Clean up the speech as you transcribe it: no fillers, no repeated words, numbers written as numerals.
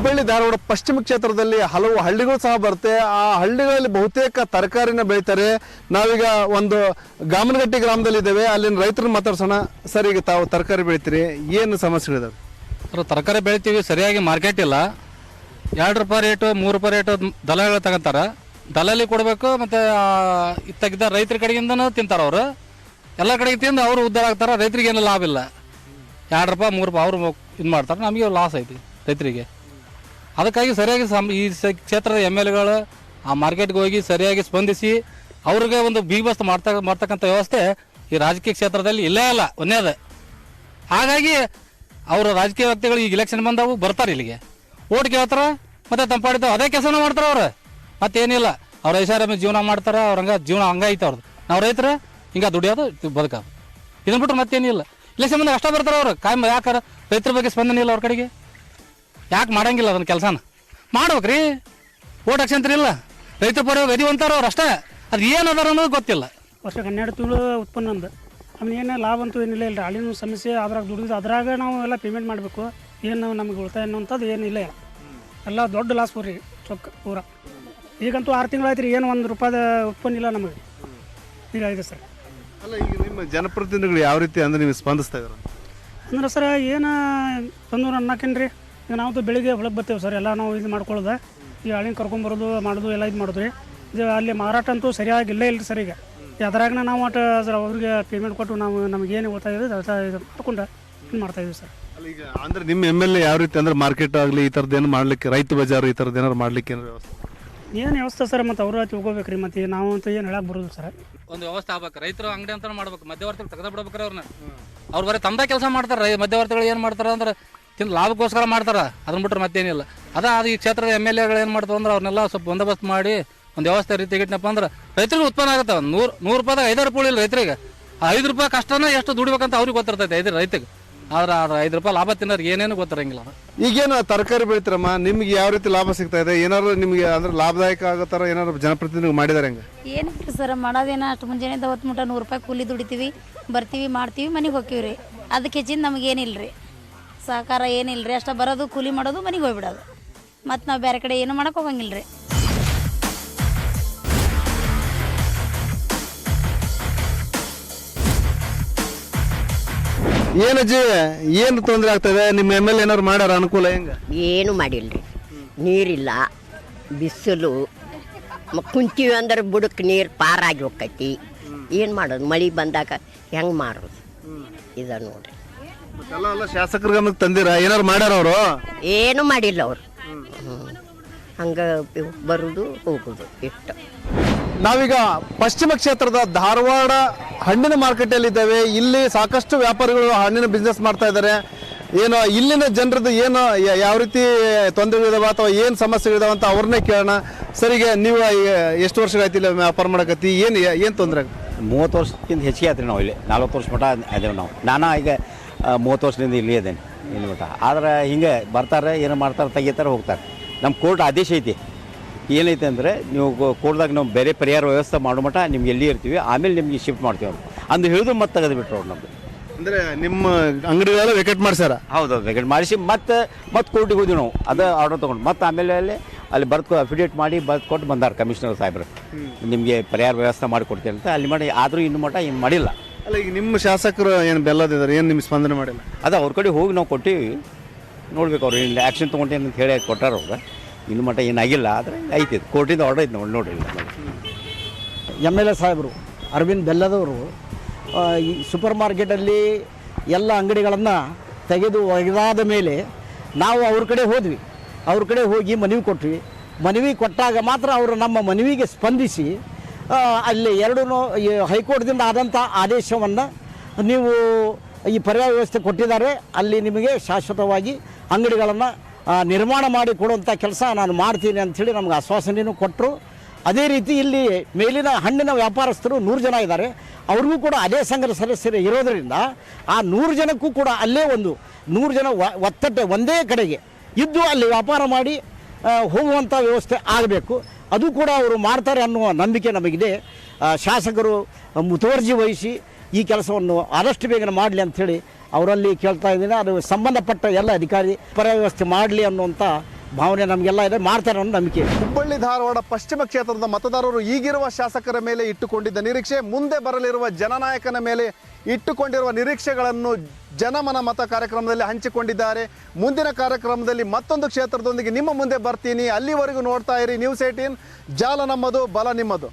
ಹುಬ್ಬಳ್ಳಿ ಧಾರವಾಡ ಪಶ್ಚಿಮ ಕ್ಷೇತ್ರದಲ್ಲಿ ಹಲವು ಹಳ್ಳಿಗಳು ಸಹ ಬರುತ್ತೆ. ಆ ಹಳ್ಳಿಗಳಲ್ಲಿ ಬಹುತೇಕ ತರಕಾರಿನ ಬೆಳೀತಾರೆ. ನಾವೀಗ ಒಂದು ಗಾಮನಗಟ್ಟಿ ಗ್ರಾಮದಲ್ಲಿ ಇದ್ದೇವೆ. ಅಲ್ಲಿನ ರೈತರನ್ನ ಮಾತಾಡ್ಸೋಣ. ಸರ್, ಈಗ ತಾವು ತರಕಾರಿ ಬೆಳಿತೀರಿ, ಏನು ಸಮಸ್ಯೆಗಳಿದಾವೆ? ಸರ್, ತರಕಾರಿ ಬೆಳಿತೀವಿ, ಸರಿಯಾಗಿ ಮಾರ್ಕೆಟ್ ಇಲ್ಲ. 2 ರೂಪಾಯಿ ರೇಟು 3 ರೂಪಾಯಿ ರೇಟು ದಲ್ಲಾಳಿಗಳು ತಗೊಂತಾರೆ. ದಲ್ಲಾಳಿ ಕೊಡಬೇಕು, ಮತ್ತು ಇತ್ತಾಗಿದ್ದ ರೈತರ ಕಡೆಗಿಂದನೂ ತಿಂತಾರೆ. ಅವರು ಎಲ್ಲ ಕಡೆಗೆ ತಿಂದು ಅವರು ಉದ್ಧಾರ ಆಗ್ತಾರೆ. ರೈತರಿಗೆ ಏನು ಲಾಭ ಇಲ್ಲ. 2 ರೂಪಾಯಿ 3 ರೂಪಾಯಿ ಅವರು ಇದು ಮಾಡ್ತಾರೆ, ನಮಗೆ ಲಾಸ್ ಐತಿ ರೈತರಿಗೆ. ಅದಕ್ಕಾಗಿ ಸರಿಯಾಗಿ ಈ ಕ್ಷೇತ್ರದ MLAಗಳು ಆ ಮಾರ್ಕೆಟ್ಗೆ ಹೋಗಿ ಸರಿಯಾಗಿ ಸ್ಪಂದಿಸಿ ಅವ್ರಿಗೆ ಒಂದು ಬೀಬಸ್ತು ಮಾಡ್ತಕ್ಕಂಥ ವ್ಯವಸ್ಥೆ ಈ ರಾಜಕೀಯ ಕ್ಷೇತ್ರದಲ್ಲಿ ಇಲ್ಲೇ ಇಲ್ಲ, ಒಂದೇದ. ಹಾಗಾಗಿ ಅವರು ರಾಜಕೀಯ ವ್ಯಕ್ತಿಗಳು ಈಗ ಇಲೆಕ್ಷನ್ ಬಂದವು ಬರ್ತಾರೆ ಇಲ್ಲಿಗೆ, ಓಟ್ ಕೇಳ್ತಾರೆ, ಮತ್ತೆ ತಂಪಾಡಿತಾವೆ ಅದೇ ಕೆಲಸನ ಮಾಡ್ತಾರೆ. ಅವ್ರು ಮತ್ತೇನಿಲ್ಲ, ಅವ್ರು ಐಷಾರಾಮಿ ಜೀವನ ಮಾಡ್ತಾರೆ. ಅವ್ರ ಜೀವನ ಹಂಗಾಯ್ತು ಅವ್ರದ್ದು. ನಾವು ರೈತರ ಹಿಂಗೆ ದುಡಿಯೋದು ಬದುಕೋದು, ಇದನ್ನ ಬಿಟ್ರೆ ಮತ್ತೇನಿಲ್ಲ. ಇಲೆಕ್ಷನ್ ಬಂದಾಗ ಅಷ್ಟೇ ಬರ್ತಾರೆ ಅವರು. ಕಾಯಂ ಯಾಕೆ ರೈತರ ಬಗ್ಗೆ ಸ್ಪಂದನೆ ಇಲ್ಲ ಅವ್ರ ಕಡೆಗೆ? ಯಾಕೆ ಮಾಡಂಗಿಲ್ಲ ಅದನ್ನ ಕೆಲಸನ? ಮಾಡ್ಬೇಕ್ರಿ, ಓಟ್ ಹಾಕ್ಸಂತ್ರಿಲ್ಲ. ರೈತರ ಪರ ಗದಿವಂತಾರ ಅವ್ರು ಅಷ್ಟೇ. ಅದು ಏನು ಅದಾರ ಅನ್ನೋದು ಗೊತ್ತಿಲ್ಲ. ವರ್ಷಕ್ಕೆ 12 ತಿಂಗಳು ಉತ್ಪನ್ನ ಅಂದ ಆಮೇಲೆ ಏನು ಲಾಭ ಅಂತೂ ಏನಿಲ್ಲ. ಇಲ್ಲ ಅಲ್ಲಿನ ಸಮಸ್ಯೆ, ಅದ್ರಾಗ ದುಡಿದು ಅದ್ರಾಗ ನಾವು ಎಲ್ಲ ಪೇಮೆಂಟ್ ಮಾಡಬೇಕು. ಏನು ನಮಗೆ ಉಳಿತಾಯ ಅನ್ನೋಂಥದ್ದು ಏನಿಲ್ಲ. ಎಲ್ಲ ದೊಡ್ಡ ಲಾಸ್ ರೀ ಚೊಕ್ಕ ಪೂರ. ಈಗಂತೂ 6 ತಿಂಗಳಾಯ್ತು ರೀ, ಏನು 1 ರೂಪಾಯಿದ ಉತ್ಪನ್ನ ಇಲ್ಲ ನಮಗೆ. ಈಗ ಇದೆ ಸರ್. ಅಲ್ಲ, ಈಗ ನಿಮ್ಮ ಜನಪ್ರತಿನಿಧಿಗಳು ಯಾವ ರೀತಿ ಅಂದ್ರೆ ನೀವು ಸ್ಪಂದಿಸ್ತಾ ಇದ್ದಾರೆ ಅಂದ್ರೆ ಸರ್, ಏನು ತಂದು ಅನ್ನಕೇನ್ರಿ. ಈಗ ನಾವು ಬೆಳಿಗ್ಗೆ ಹೊಳಗೆ ಬರ್ತೇವೆ ಸರ್, ಎಲ್ಲ ನಾವು ಇದು ಮಾಡ್ಕೊಳ್ಳೋದು. ಈಗ ಹಳ್ಳಿನ ಕರ್ಕೊಂಬರೋದು ಮಾಡೋದು ಎಲ್ಲ ಇದು ಮಾಡೋದು ರೀ. ಇದು ಅಲ್ಲಿ ಮಾರಾಟ ಅಂತೂ ಸರಿಯಾಗಿ ಇಲ್ಲೇ ಇಲ್ಲ ಸರ್. ಈಗ ಅದ್ರಾಗ ನಾವು ಒಟ್ಟು ಸರ್ ಅವ್ರಿಗೆ ಪೇಮೆಂಟ್ ಕೊಟ್ಟು ನಾವು ನಮಗೇನು ಓದ್ತಾ ಇದೆ ಇದು ಮಾಡ್ಕೊಂಡು ಇದು ಮಾಡ್ತಾಯಿದ್ದೀವಿ ಸರ್. ಅಲ್ಲ, ಈಗ ಅಂದ್ರೆ ನಿಮ್ಮ MLA ಯಾವ ರೀತಿ ಅಂದ್ರೆ ಮಾರ್ಕೆಟ್ ಆಗಲಿ ಈ ಥರದ್ದು ಏನು ಮಾಡ್ಲಿಕ್ಕೆ, ರೈತ ಬಜಾರು ಈ ಥರದ್ದು ಏನಾರು ಮಾಡ್ಲಿಕ್ಕೆ ಏನು ವ್ಯವಸ್ಥೆ? ಏನು ವ್ಯವಸ್ಥೆ ಸರ್, ಮತ್ತು ಅವರು ತಿಳ್ಕೊಬೇಕು ರೀ. ಮತ್ತು ನಾವು ಅಂತ ಏನು ಹೇಳಕ್ಕೆ ಬರೋದು ಸರ್. ಒಂದು ವ್ಯವಸ್ಥೆ ಆಗ್ಬೇಕು. ರೈತರು ಅಂಗಡಿ ಅಂತ ಮಾಡ್ಬೇಕು, ಮಧ್ಯವರ್ತಿಗಳು ತೆಗೆದ ಬಿಡ್ಬೇಕ್ರಿ ಅವ್ರನ್ನ. ಅವ್ರು ಬರೀ ತಂದ ಕೆಲಸ ಮಾಡ್ತಾರೆ. ಮಧ್ಯವರ್ತಿಗಳು ಏನು ಮಾಡ್ತಾರೆ ಅಂದ್ರೆ ತಿಂದು ಲಾಭಕ್ಕೋಸ್ಕರ ಮಾಡ್ತಾರೆ, ಅದನ್ನ ಬಿಟ್ರೆ ಮತ್ತೇನಿಲ್ಲ. ಅದು ಈ ಕ್ಷೇತ್ರದ MLAಗಳು ಏನು ಮಾಡ್ತಾವೆ ಅಂದ್ರೆ ಅವ್ರನ್ನೆಲ್ಲ ಸ್ವಲ್ಪ ಬಂದೋಬಸ್ತ್ ಮಾಡಿ ಒಂದು ವ್ಯವಸ್ಥೆ ರೀತಿ ಇಟ್ಟನಪ್ಪ ಅಂದ್ರೆ ರೈತರಿಗೆ ಉತ್ಪನ್ನ ಆಗುತ್ತೆ. 100 ರೂಪಾಯಿದಾಗ 5 ರೂಪಾಯಿ ಇಲ್ಲ ರೈತರಿಗೆ. 5 ರೂಪಾಯಿ ಕಷ್ಟನ ಎಷ್ಟು ದುಡಿಬೇಕಂತ ಅವ್ರಿಗೆ ಗೊತ್ತಿರ್ತೈತೆ ರೈತರಿಗೆ. ಆದ್ರೆ 5 ರೂಪಾಯಿ ಲಾಭ ತಿನ್ನೋರಿಗೆ ಏನೇನು ಗೊತ್ತಿರಂಗಿಲ್ಲ. ಈಗೇನು ತರಕಾರಿ ಬೆಳಿತೀರಮ್ಮ, ನಿಮ್ಗೆ ಯಾವ ರೀತಿ ಲಾಭ ಸಿಗ್ತಾ ಇದೆ? ಏನಾದ್ರು ನಿಮ್ಗೆ ಅಂದ್ರೆ ಲಾಭದಾಯಕ ಆಗೋ ಥರ ಏನಾದ್ರು ಜನಪ್ರತಿನಿಧಿಗಳು ಮಾಡಿದಾರೆ? ಹೆಂಗೆ ಏನಿಲ್ಲ ಸರ್, ಮಾಡೋದೇನ ಅಷ್ಟು ಮುಂಜಾನೆ ಹೊತ್ತು ಮುಟ್ಟ 100 ರೂಪಾಯಿ ಕೂಲಿ ದುಡಿತೀವಿ, ಬರ್ತೀವಿ, ಮಾಡ್ತೀವಿ, ಮನೆಗೆ ಹೋಗ್ತೀವಿ ರೀ. ಅದಕ್ಕೆ ಹೆಚ್ಚಿನ ನಮಗೇನಿಲ್ಲ ರೀ, ಸಹಕಾರ ಏನಿಲ್ಲ ರೀ. ಅಷ್ಟು ಬರೋದು, ಕೂಲಿ ಮಾಡೋದು, ಮನೆಗೆ ಹೋಗ್ಬಿಡೋದು. ಮತ್ತು ನಾವು ಬೇರೆ ಕಡೆ ಏನು ಮಾಡೋಕೆ ಹೋಗಂಗಿಲ್ಲ ರೀ. ಏನಜ್ಜಿ, ಏನು ತೊಂದರೆ ಆಗ್ತದೆ? ನಿಮ್ಮ MLA ಏನಾದ್ರು ಮಾಡ್ಯಾರ ಅನುಕೂಲ? ಹೆಂಗೆ? ಏನು ಮಾಡಿಲ್ರಿ. ನೀರಿಲ್ಲ, ಬಿಸಿಲು, ಕುಂತೀವಿ ಅಂದ್ರೆ ಬುಡಕ್ಕೆ ನೀರು ಪಾರಾಗಿ ಹೋಗ್ತೈತಿ. ಏನು ಮಾಡೋದು? ಮಳೆ ಬಂದಾಗ ಹೆಂಗೆ ಮಾಡೋದು? ಇದ ನೋಡ್ರಿ. ಎಲ್ಲ ಶಾಸಕರ ಗಮನಕ್ಕೆ ತಂದಿರ? ಏನಾರು ಮಾಡ್ಯಾರ ಅವರು? ಏನು ಮಾಡಿಲ್ಲ ಅವರು. ಹಂಗೆ ಬರುದು ಹೋಗುದು ಇಷ್ಟು. ನಾವೀಗ ಪಶ್ಚಿಮ ಕ್ಷೇತ್ರದ ಧಾರವಾಡ ಹಣ್ಣಿನ ಮಾರ್ಕೆಟಲ್ಲಿ ಇದ್ದೇವೆ. ಇಲ್ಲಿ ಸಾಕಷ್ಟು ವ್ಯಾಪಾರಿಗಳು ಹಣ್ಣಿನ ಬಿಸ್ನೆಸ್ ಮಾಡ್ತಾ ಇದ್ದಾರೆ. ಏನು ಇಲ್ಲಿನ ಜನರದ್ದು ಏನು ಯಾವ ರೀತಿ ತೊಂದರೆಗಳಿದಾವೆ ಅಥವಾ ಏನು ಸಮಸ್ಯೆಗಳಿದಾವೆ ಅಂತ ಅವ್ರನ್ನೇ ಕೇಳೋಣ. ಸರಿಗೆ ನೀವು ಎಷ್ಟು ವರ್ಷಗಳಾಯ್ತು ಇಲ್ಲಿ ವ್ಯಾಪಾರ ಮಾಡಕತ್ತಿ? ಏನು ತೊಂದರೆ? 30 ವರ್ಷಕ್ಕಿಂತ ಹೆಚ್ಚಿಗೆ ಆಯ್ತು ನಾವು ಇಲ್ಲಿ. 40 ವರ್ಷ ಮಟ್ಟ ಅದೇವು ನಾವು. ನಾನು ಈಗ 30 ವರ್ಷದಿಂದ ಇಲ್ಲಿ ಇದ್ದೇನೆ ಇಲ್ಲಿ ಮಟ್ಟ. ಆದ್ರೆ ಹಿಂಗೆ ಬರ್ತಾರೆ, ಏನು ಮಾಡ್ತಾರೆ, ತೆಗಿತಾರೆ, ಹೋಗ್ತಾರೆ. ನಮ್ಮ ಕೋರ್ಟ್ ಆದೇಶ ಐತಿ. ಏನೈತೆ ಅಂದರೆ ನೀವು ಕೋರ್ಟ್ದಾಗ ನಾವು ಬೇರೆ ಪರಿಹಾರ ವ್ಯವಸ್ಥೆ ಮಾಡೋ ಮಟ್ಟ ನಿಮ್ಗೆ ಎಲ್ಲಿ ಇರ್ತೀವಿ, ಆಮೇಲೆ ನಿಮ್ಗೆ ಶಿಫ್ಟ್ ಮಾಡ್ತೀವಿ ಅವ್ರು ಅಂದು ಹೇಳಿದ್ರು ಮತ್ತೆ ತೆಗೆದು ಬಿಟ್ರು ಅವ್ರು. ನಮ್ಮದು ಅಂದರೆ ನಿಮ್ಮ ಅಂಗಡಿಗಳೆಲ್ಲ ವೆಕೆಟ್ ಮಾಡ್ಸಾರ? ಹೌದು, ವೆಕೆಟ್ ಮಾಡಿಸಿ ಮತ್ತೆ ಕೋರ್ಟಿಗೆ ಹೋದ್ವಿ ನಾವು. ಅದು ಆರ್ಡರ್ ತೊಗೊಂಡು ಮತ್ತೆ ಆಮೇಲೆ ಅಲ್ಲಿ ಬರ್ದು ಅಫಿಡೇಟ್ ಮಾಡಿ ಬರ್ದು ಕೊಟ್ಟು ಬಂದಾರೆ ಕಮಿಷನರ್ ಸಾಹೇಬ್ರು. ನಿಮಗೆ ಪರಿಹಾರ ವ್ಯವಸ್ಥೆ ಮಾಡಿಕೊಡ್ತೀನಿ ಅಂತ ಅಲ್ಲಿ ಮಾಡಿ. ಆದರೂ ಇನ್ನು ಮಟ್ಟ ಏನು ಮಾಡಿಲ್ಲ. ಅಲ್ಲ, ಈಗ ನಿಮ್ಮ ಶಾಸಕರು ಏನು ಬೆಲ್ಲದಿದ್ದಾರೆ, ಏನು ನಿಮ್ಗೆ ಸ್ಪಂದನೆ ಮಾಡಿಲ್ಲ? ಅದು ಅವ್ರ ಕಡೆ ಹೋಗಿ ನಾವು ಕೊಟ್ಟಿವಿ, ನೋಡ್ಬೇಕು ಅವ್ರು ಇಲ್ಲಿ ಆ್ಯಕ್ಷನ್ ತೊಗೊಂಡೇನು ಅಂತ ಹೇಳಿ ಕೊಟ್ಟಾರ ಅವ್ರು. ಇನ್ನು ಮಟ್ಟ ಏನಾಗಿಲ್ಲ, ಆದರೆ ಐತಿ ಕೋರ್ಟಿಂದ ಆರ್ಡರ್ ಐತೆ ನೋಡ್ರಿ. MLA ಸಾಹೇಬರು ಅರವಿಂದ್ ಬೆಲ್ಲದವರು ಈ ಸೂಪರ್ ಮಾರ್ಕೆಟಲ್ಲಿ ಎಲ್ಲ ಅಂಗಡಿಗಳನ್ನು ಒಗೆದಾದ ಮೇಲೆ ನಾವು ಅವ್ರ ಕಡೆ ಹೋದ್ವಿ. ಅವ್ರ ಕಡೆ ಹೋಗಿ ಮನವಿ ಕೊಟ್ವಿ. ಮನವಿ ಕೊಟ್ಟಾಗ ಮಾತ್ರ ಅವರು ನಮ್ಮ ಮನವಿಗೆ ಸ್ಪಂದಿಸಿ ಅಲ್ಲಿ ಎರಡೂ ಹೈಕೋರ್ಟ್ದಿಂದ ಆದಂಥ ಆದೇಶವನ್ನು ನೀವು ಈ ಪರ್ಯಾಯ ವ್ಯವಸ್ಥೆ ಕೊಟ್ಟಿದ್ದಾರೆ, ಅಲ್ಲಿ ನಿಮಗೆ ಶಾಶ್ವತವಾಗಿ ಅಂಗಡಿಗಳನ್ನು ನಿರ್ಮಾಣ ಮಾಡಿ ಕೊಡುವಂಥ ಕೆಲಸ ನಾನು ಮಾಡ್ತೀನಿ ಅಂಥೇಳಿ ನಮ್ಗೆ ಆಶ್ವಾಸನೆಯೂ ಕೊಟ್ಟರು. ಅದೇ ರೀತಿ ಇಲ್ಲಿ ಮೇಲಿನ ಹಣ್ಣಿನ ವ್ಯಾಪಾರಸ್ಥರು 100 ಜನ ಇದ್ದಾರೆ. ಅವ್ರಿಗೂ ಕೂಡ ಅದೇ ಸಂಘದ ಸದಸ್ಯರು ಇರೋದರಿಂದ ಆ 100 ಜನಕ್ಕೂ ಕೂಡ ಅಲ್ಲೇ 100 ಜನ ಒತ್ತಟ್ಟೆ ಒಂದೇ ಕಡೆಗೆ ಇದ್ದು ಅಲ್ಲಿ ವ್ಯಾಪಾರ ಮಾಡಿ ಹೋಗುವಂಥ ವ್ಯವಸ್ಥೆ ಆಗಬೇಕು. ಅದು ಕೂಡ ಅವರು ಮಾಡ್ತಾರೆ ಅನ್ನುವ ನಂಬಿಕೆ ನಮಗಿದೆ. ಶಾಸಕರು ಮುತುವರ್ಜಿ ವಹಿಸಿ ಈ ಕೆಲಸವನ್ನು ಆದಷ್ಟು ಬೇಗನೆ ಮಾಡಲಿ ಅಂಥೇಳಿ ಅವರಲ್ಲಿ ಕೇಳ್ತಾ ಇದ್ದೀನಿ. ಅದು ಸಂಬಂಧಪಟ್ಟ ಎಲ್ಲ ಅಧಿಕಾರಿ ಪರ್ಯಾಯ ವ್ಯವಸ್ಥೆ ಮಾಡಲಿ ಅನ್ನುವಂಥ ಭಾವನೆ ನಮಗೆಲ್ಲ ಇದೆ, ಮಾಡ್ತಾರೆ ಅನ್ನೋ ನಂಬಿಕೆ. ಹುಬ್ಬಳ್ಳಿ ಧಾರವಾಡ ಪಶ್ಚಿಮ ಕ್ಷೇತ್ರದ ಮತದಾರರು ಈಗಿರುವ ಶಾಸಕರ ಮೇಲೆ ಇಟ್ಟುಕೊಂಡಿದ್ದ ನಿರೀಕ್ಷೆ, ಮುಂದೆ ಬರಲಿರುವ ಜನನಾಯಕನ ಮೇಲೆ ಇಟ್ಟುಕೊಂಡಿರುವ ನಿರೀಕ್ಷೆಗಳನ್ನು ಜನಮನ ಮತ ಕಾರ್ಯಕ್ರಮದಲ್ಲಿ ಹಂಚಿಕೊಂಡಿದ್ದಾರೆ. ಮುಂದಿನ ಕಾರ್ಯಕ್ರಮದಲ್ಲಿ ಮತ್ತೊಂದು ಕ್ಷೇತ್ರದೊಂದಿಗೆ ನಿಮ್ಮ ಮುಂದೆ ಬರ್ತೀನಿ. ಅಲ್ಲಿವರೆಗೂ ನೋಡ್ತಾ ಇರಿ ನ್ಯೂಸ್ 18, ಜಾಲ ನಮ್ಮದು, ಬಲ ನಿಮ್ಮದು.